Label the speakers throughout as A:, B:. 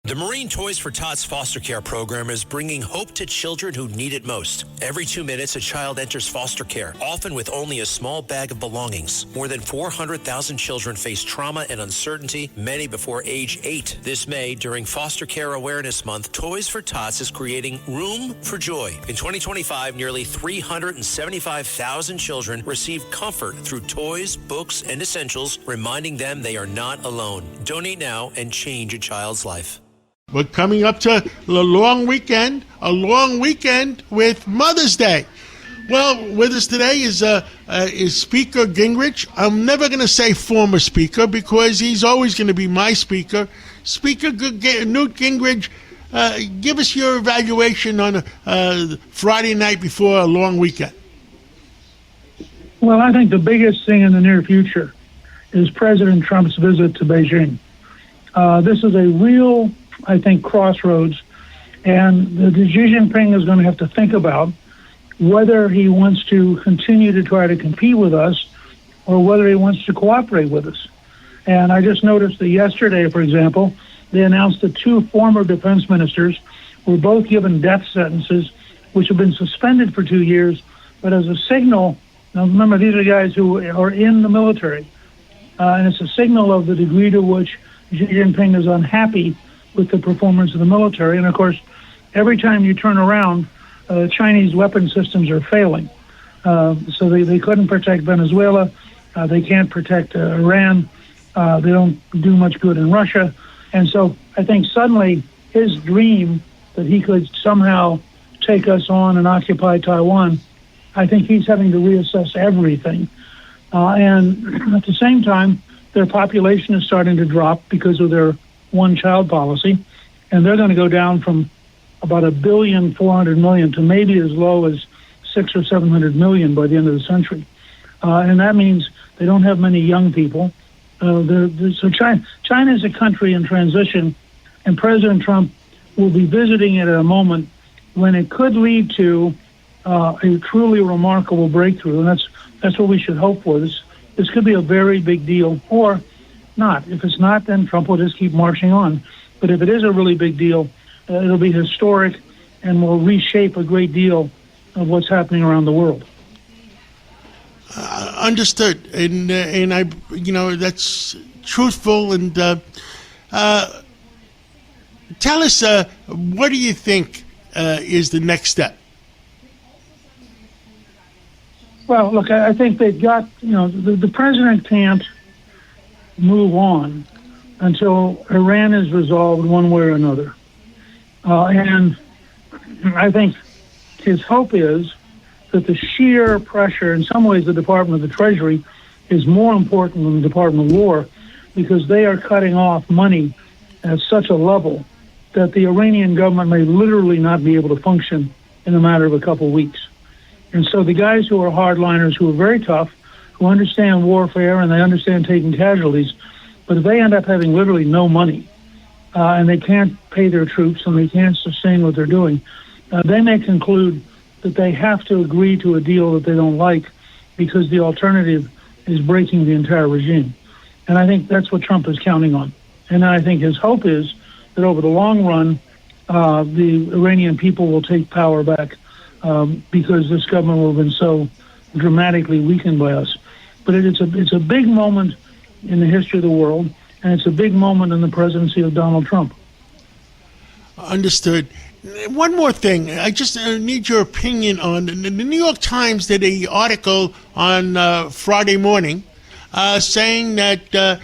A: The Marine Toys for Tots foster care program is bringing hope to children who need it most. Every 2 minutes, a child enters foster care, often with only a small bag of belongings. More than 400,000 children face trauma and uncertainty, many before age 8. This May, during Foster Care Awareness Month, Toys for Tots is creating Room for Joy. In 2025, nearly 375,000 children received comfort through toys, books, and essentials, reminding them they are not alone. Donate now and change a child's life.
B: We're coming up to a long weekend with Mother's Day. Well, with us today is Speaker Gingrich. I'm never going to say former Speaker because he's always going to be my Speaker. Speaker Newt Gingrich, give us your evaluation on Friday night before a long weekend.
C: Well, I think the biggest thing in the near future is President Trump's visit to Beijing. This is a real, I think, crossroads, and the Xi Jinping is going to have to think about whether he wants to continue to try to compete with us or whether he wants to cooperate with us. And I just noticed that yesterday, for example, they announced that 2 former defense ministers were both given death sentences, which have been suspended for 2 years, but as a signal. Now remember, these are guys who are in the military, and it's a signal of the degree to which Xi Jinping is unhappy with the performance of the military. And of course, every time you turn around, Chinese weapon systems are failing. So they couldn't protect Venezuela. They can't protect Iran. They don't do much good in Russia. And so I think suddenly his dream that he could somehow take us on and occupy Taiwan, I think he's having to reassess everything. And at the same time, their population is starting to drop because of their one-child policy, and they're going to go down from about 1,400,000,000 to maybe as low as 600 or 700 million by the end of the century. And that means they don't have many young people. So China is a country in transition, and President Trump will be visiting it at a moment when it could lead to a truly remarkable breakthrough, and that's what we should hope for. This could be a very big deal, or not. If it's not, then Trump will just keep marching on. But if it is a really big deal, it'll be historic and will reshape a great deal of what's happening around the world.
B: Understood, and I, that's truthful. And tell us, what do you think is the next step?
C: Well, look, I think they've got, the president can't move on until Iran is resolved one way or another. And I think his hope is that the sheer pressure, in some ways the Department of the Treasury is more important than the Department of War, because they are cutting off money at such a level that the Iranian government may literally not be able to function in a matter of a couple of weeks. And so the guys who are hardliners, who are very tough, who understand warfare and they understand taking casualties, but if they end up having literally no money and they can't pay their troops and they can't sustain what they're doing, they may conclude that they have to agree to a deal that they don't like because the alternative is breaking the entire regime. And I think that's what Trump is counting on. And I think his hope is that over the long run, the Iranian people will take power back because this government will have been so dramatically weakened by us. But it's a big moment in the history of the world, and it's a big moment in the presidency of Donald Trump.
B: Understood. One more thing. I just need your opinion on the New York Times did an article on Friday morning saying that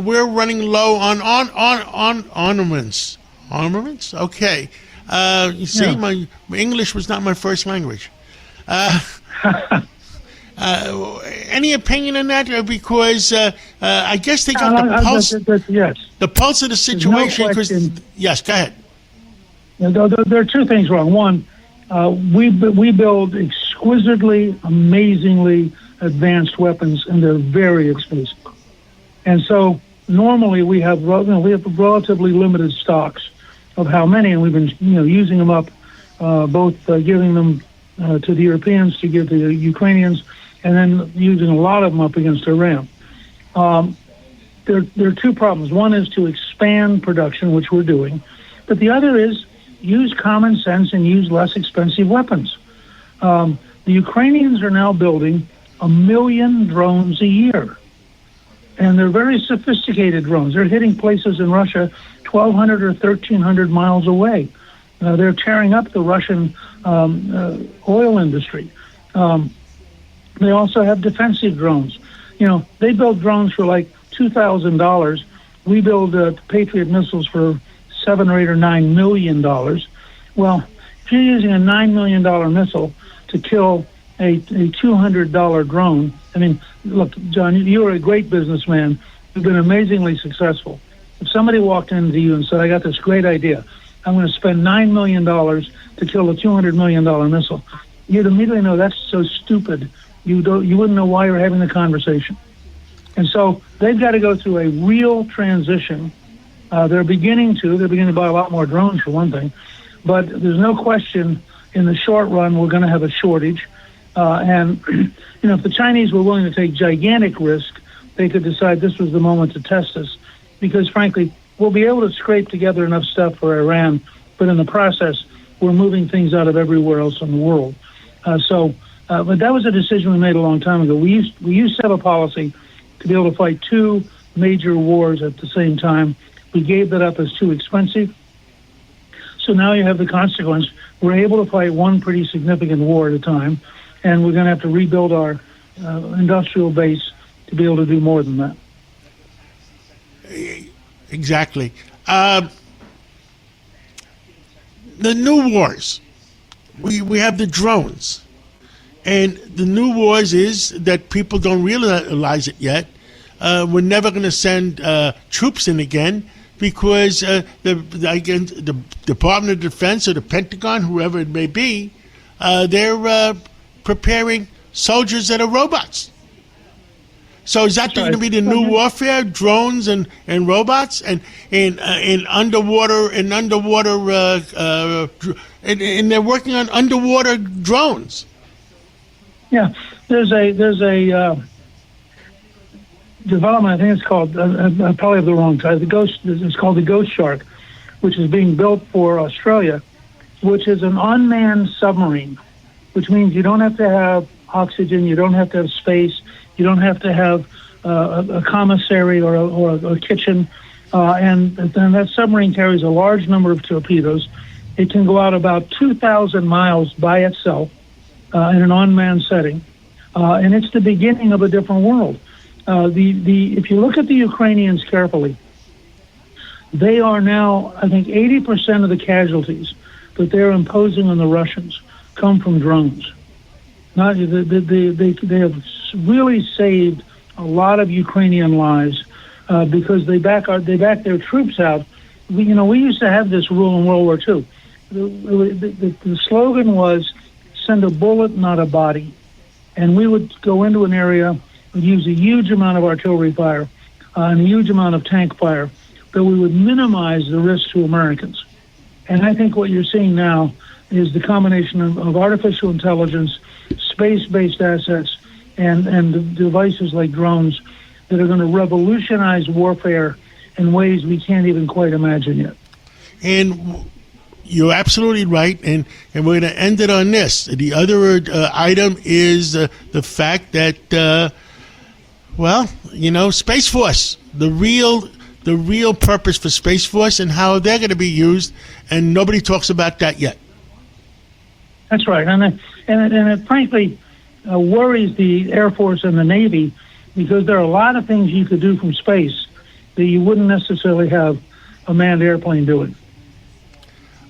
B: we're running low on armaments. Armaments? Okay. You see, yeah. My English was not my first language. Any opinion on that? Because I guess they got the pulse.
C: Yes.
B: The pulse of the situation.
C: No,
B: yes, go ahead.
C: There are two things wrong. One, we build exquisitely, amazingly advanced weapons, and they're very expensive. And so normally we have relatively limited stocks of how many, and we've been using them up, both giving them to the Europeans to give to the Ukrainians, and then using a lot of them up against Iran. there are two problems. One is to expand production, which we're doing, but the other is use common sense and use less expensive weapons. The Ukrainians are now building 1 million drones a year, and they're very sophisticated drones. They're hitting places in Russia 1,200 or 1,300 miles away. They're tearing up the Russian oil industry. They also have defensive drones. They build drones for like $2,000. We build Patriot missiles for $7 or $8 or $9 million. Well, if you're using a $9 million missile to kill a $200 drone, I mean, look, John, you're a great businessman. You've been amazingly successful. If somebody walked into you and said, I got this great idea, I'm going to spend $9 million to kill a $200 million missile, you'd immediately know that's so stupid. You wouldn't know why you're having the conversation. And so they've got to go through a real transition. They're beginning to buy a lot more drones, for one thing. But there's no question in the short run we're going to have a shortage. And if the Chinese were willing to take gigantic risk, they could decide this was the moment to test us. Because, frankly, we'll be able to scrape together enough stuff for Iran, but in the process, we're moving things out of everywhere else in the world. But that was a decision we made a long time ago. We used to have a policy to be able to fight two major wars at the same time. We gave that up as too expensive. So now you have the consequence. We're able to fight one pretty significant war at a time, and we're going to have to rebuild our industrial base to be able to do more than that.
B: Exactly. The new wars. We have the drones. And the new wars is that people don't realize it yet. We're never going to send troops in again because the Department of Defense or the Pentagon, whoever it may be, they're preparing soldiers that are robots. So is that going to be the new warfare? Drones and robots and underwater and they're working on underwater drones.
C: Yeah, there's a development. I think it's called. I probably have the wrong title. It's called the Ghost Shark, which is being built for Australia, which is an unmanned submarine, which means you don't have to have oxygen, you don't have to have space, you don't have to have a commissary or a kitchen, and then that submarine carries a large number of torpedoes. It can go out about 2,000 miles by itself. In an unmanned setting, and it's the beginning of a different world. If you look at the Ukrainians carefully, they are now, I think, 80% of the casualties that they're imposing on the Russians come from drones. They have really saved a lot of Ukrainian lives because they back their troops out. We used to have this rule in World War II. The slogan was, send a bullet, not a body. And we would go into an area, we'd use a huge amount of artillery fire and a huge amount of tank fire, but we would minimize the risk to Americans. And I think what you're seeing now is the combination of artificial intelligence, space-based assets, and devices like drones that are going to revolutionize warfare in ways we can't even quite imagine yet.
B: And you're absolutely right, and we're going to end it on this. The other item is the fact that, Space Force, the real purpose for Space Force and how they're going to be used, and nobody talks about that yet.
C: That's right, and it frankly worries the Air Force and the Navy because there are a lot of things you could do from space that you wouldn't necessarily have a manned airplane doing.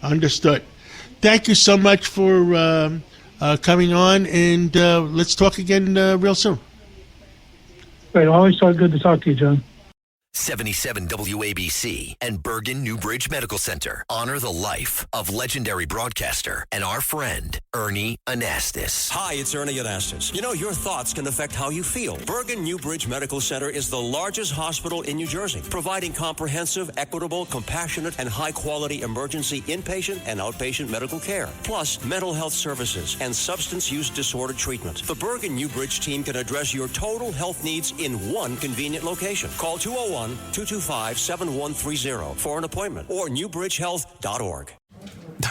B: Understood. Thank you so much for coming on, and let's talk again real soon.
C: Great. Always good to talk to you, John.
D: 77 WABC and Bergen Newbridge Medical Center honor the life of legendary broadcaster and our friend, Ernie Anastas.
E: Hi, it's Ernie Anastas. Your thoughts can affect how you feel. Bergen Newbridge Medical Center is the largest hospital in New Jersey, providing comprehensive, equitable, compassionate, and high-quality emergency inpatient and outpatient medical care, plus mental health services and substance use disorder treatment. The Bergen Newbridge team can address your total health needs in one convenient location. Call 201 801-225-7130 for an appointment or newbridgehealth.org.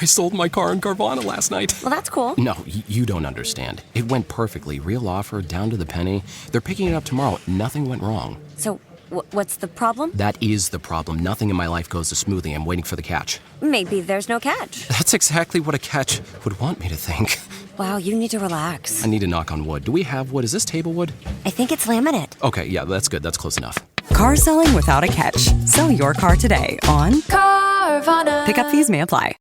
F: I sold my car in Carvana last night.
G: Well, that's cool.
F: No, you don't understand. It went perfectly. Real offer, down to the penny. They're picking it up tomorrow. Nothing went wrong.
G: So, what's the problem?
F: That is the problem. Nothing in my life goes as smoothly. I'm waiting for the catch.
G: Maybe there's no catch.
F: That's exactly what a catch would want me to think.
G: Wow, you need to relax.
F: I need to knock on wood. Do we have wood? Is this table wood?
G: I think it's laminate.
F: Okay, yeah, that's good. That's close enough.
H: Car selling without a catch. Sell your car today on Carvana. Pickup fees may apply.